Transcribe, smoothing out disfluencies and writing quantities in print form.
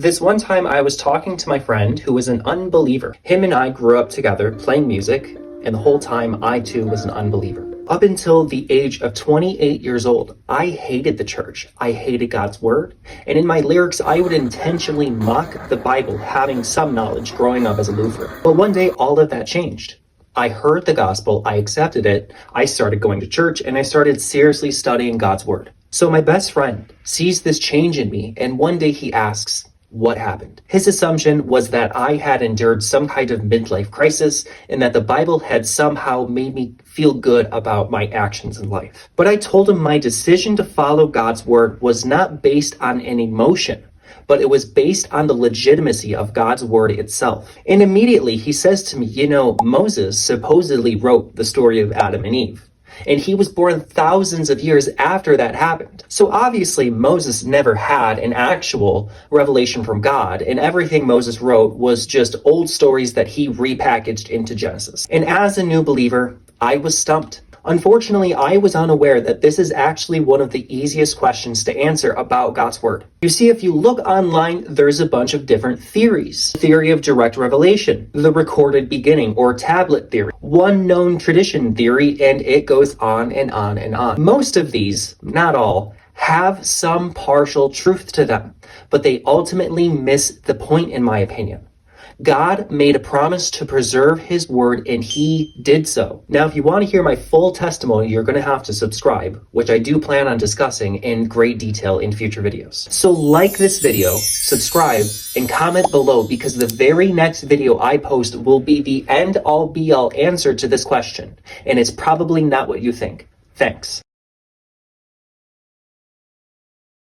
This one time I was talking to my friend who was an unbeliever. Him and I grew up together playing music, and the whole time I too was an unbeliever. Up until the age of 28 years old, I hated the church. I hated God's word. And in my lyrics, I would intentionally mock the Bible, having some knowledge growing up as a Lutheran. But one day, all of that changed. I heard the gospel, I accepted it, I started going to church, and I started seriously studying God's word. So my best friend sees this change in me, and one day he asks, what happened? His assumption was that I had endured some kind of midlife crisis and that the Bible had somehow made me feel good about my actions in life. But I told him my decision to follow God's word was not based on an emotion, but it was based on the legitimacy of God's word itself. And immediately he says to me, Moses supposedly wrote the story of Adam and Eve. And he was born thousands of years after that happened. So obviously Moses never had an actual revelation from God, and everything Moses wrote was just old stories that he repackaged into Genesis. And as a new believer, I was stumped. Unfortunately, I was unaware that this is actually one of the easiest questions to answer about God's word. You see, if you look online, there's a bunch of different theories. Theory of direct revelation, the recorded beginning or tablet theory, one known tradition theory, and it goes on and on and on. Most of these, not all, have some partial truth to them, but they ultimately miss the point in my opinion. God made a promise to preserve his word, and he did so. Now, if you want to hear my full testimony, you're going to have to subscribe, which I do plan on discussing in great detail in future videos. So like this video, subscribe, and comment below, because the very next video I post will be the end-all be-all answer to this question, and it's probably not what you think. Thanks.